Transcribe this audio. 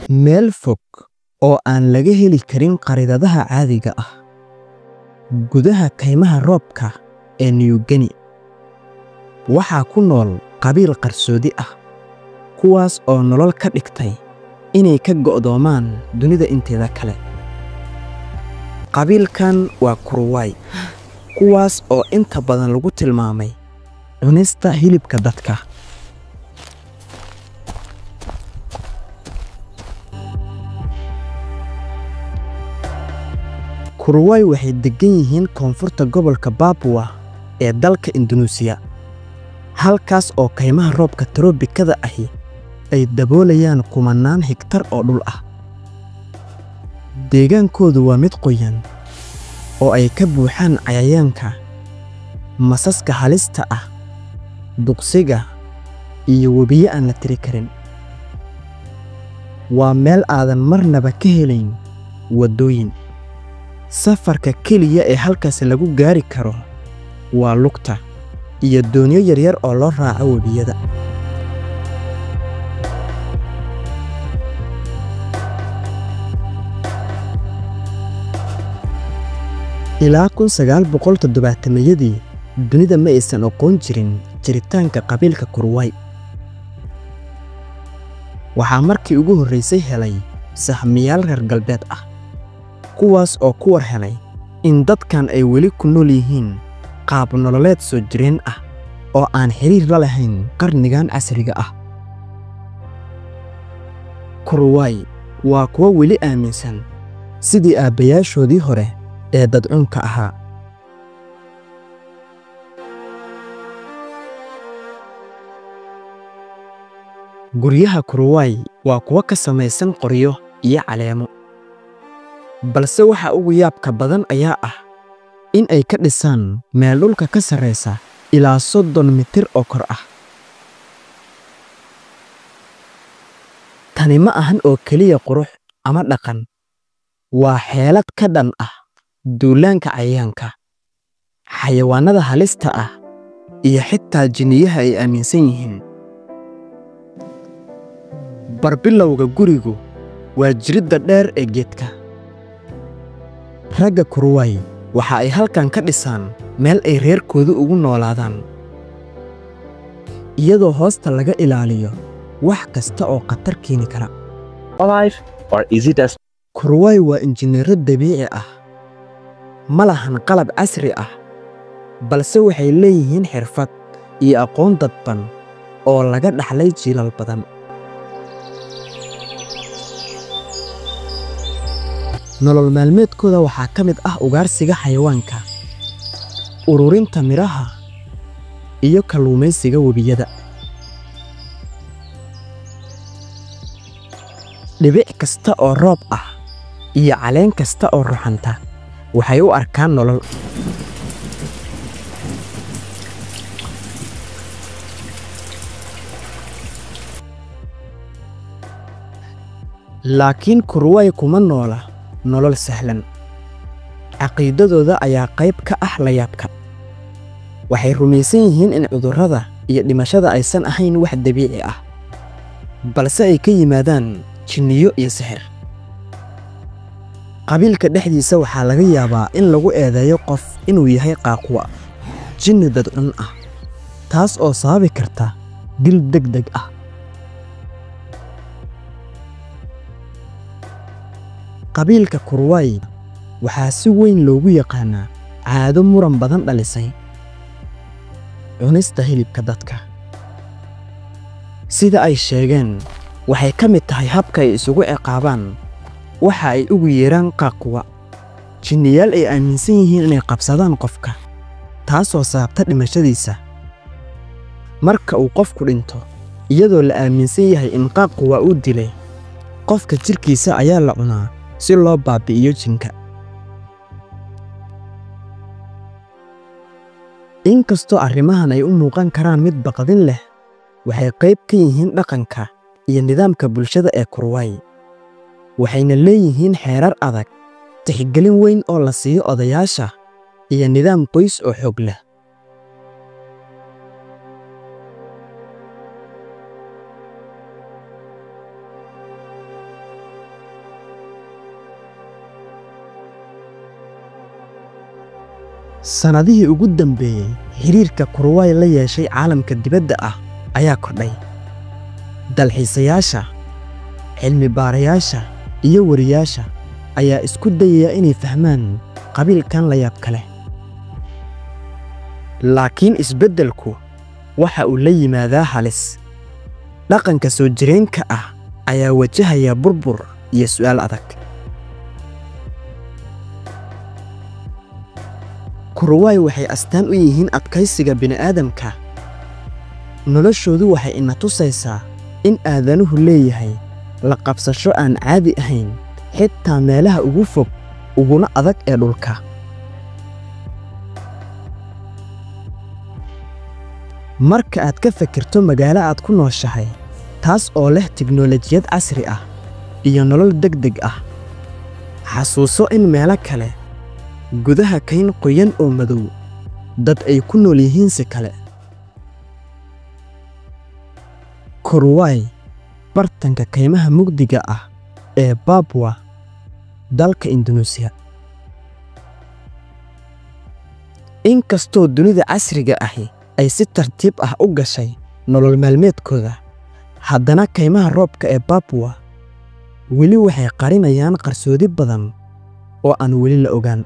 meel fog oo aan laga heli karin qaridadaha caadiga ah. Gudaha kaymaha roobka ee New Guinea waxaa ku nool qabiil qarsoodi ah, kuwaas oo nolol ka dhigtay inay ka go'doomaan dunida inteeda kale. Qabiilkan waa Kuruwai, kuwaas oo inta badan lagu tilmaamay cunista hilibka dadka. Kuruwai waxay degan yihiin koonfurta gobolka Papua ee dalka Indonesia, halkaas oo kaymaha roobka troobikada ahi ay daboolayaan kumanaan hektar oo dhul ah. Deegaankoodu waa mid qoyan oo ay ka buuxaan cayayaanka, masaska halista ah, duqsiga iyo webiyo aan la tiri karin. Waa meel aadan marnaba ka helayn wadooyin. Safarka keliya ee halkaas lagu gaari karo waa lugta iyo doonyo yaryar oo loo raaco webiyada. Ilaa 1970-yadii dunida ma aysan aqoon jirin jiritaanka qabiilka Kuruwai. Waxaa markii ugu horreysay helay sahmiyaal reer galbeed ah, kuwaas oo ku war helay in dadkan ay weli ku nool yihiin qaab nololeed soo jireen ah oo aan xiriir la lahayn qarnigan casriga ah. Kuruwai waa kuwa weli aaminsan sidii aabbayaashoodii hore ee dadcunka ahaa. Guryaha Kuruwai waa kuwa ka samaysan qoryo iyo caleemo, balse waxa ugu yaabka badan ayaa ah in ay ka dhisaan meel dhulka ka sarreysa ilaa 30 mitir oo kor ah. Tani ma ahan oo keliya qurux ama dhaqan, waa xeelad ka dhan ah duulaanka cayayaanka, xayawaanada halista ah iyo xitaa jinniyaha ay aaminsan yihiin. Barbilowga gurigu waa jiridda dheer ee geedka. Ragga Kuruwai waxa ay halkan ka dhisaan meel ay reerkoodu ugu noolaadaan, iyadoo hoosta laga ilaaliyo wax kasta oo khatar keeni kara. Kuruwai waa injineero dabiici ah, ma lahan qalab casri ah, balse waxay leeyihiin xirfad iyo aqoon dadban oo laga dhaxlay jiilal badan. Nolol maalmeedkooda waxaa ka mid ah ugaarsiga xayawaanka, ururinta miraha, iyo kalluumaysiga webiyada. Dhibic kasta oo roob ah iyo caleen kasta oo ruxanta waxay u arkaan nolol. Laakiin Kuruwai kuma noola nolol sahlan. Caqiidadooda ayaa qayb ka ah layaabka. Waxay rumaysan yihiin in cudurrada iyo dhimashada aysan ahayn wax dabiici ah, balse ay ka yimaadaan jinniyo iyo sixir. Qabiilka dhexdiisa waxaa laga yaabaa in lagu eedeeyo qof inuu yahay qaaquwa, jinni dadcun ah, taas oo sababi karta dil degdeg ah. Qabiilka Kuruwai waxaa si weyn loogu yaqaanaa caado muran badan dhalisay: cunista hilibka dadka. Sida ay sheegeen, waxay ka mid tahay habka ay isugu ciqaabaan waxa ay ugu yeeraan qaaquwa, jinniyaal ay aaminsan yihiin inay qabsadaan qofka, taasoo sababta dhimashadiisa. Marka uu qofku dhinto iyadoo la aaminsan yahay in qaaquwa uu dilay, qofka jirkiisa ayaa la cunaa si loo baabi'iyo jinka. Inkastoo arrimahan ay u muuqan karaan mid baqdin leh, waxay qayb ka yihiin dhaqanka iyo nidaamka bulshada ee Kuruwai, waxayna leeyihiin xeerar adag, tixgelin weyn oo la siiyo odayaasha, iyo nidaam qoys oo xoog leh. Sanadihii ugu dambeeyay, xiriirka Kuruwai la yeeshay caalamka dibadda ah ayaa kordhay. Dalxiisayaasha, cilmi baarayaasha iyo wariyaasha ayaa isku dayaya inay fahmaan qabiilkan la yaabka leh. Laakiin isbeddelku waxa uu la yimaadaa halis. Dhaqanka soo jireenka ah ayaa wajahaya burbur iyo su'aal adag. Kuruwai waxay astaan u yihiin adkaysiga bini'aadamka. Noloshoodu waxay ina tusaysaa in aadanuhu leeyahay la qabsasho aan caadi ahayn, xitaa meelaha ugu fog uguna adag ee dhulka. Marka aad ka fikirto magaalo aad ku nooshahay, taas oo leh tiknoolajiyad casri ah iyo nolol degdeg ah, xasuuso in meelo kale gudaha kayn qoyan oo madow dad ay ku nool yihiin si kale. Kuruwai, bartanka kaymaha mugdiga ah ee Papua, dalka Indonesia. Inkastoo dunida casriga ahi ay si tartiib ah u gashay nolol maalmeedkooda, haddana kaymaha roobka ee Papua weli waxay qarinayaan qarsoodi badan oo aan weli la ogaan.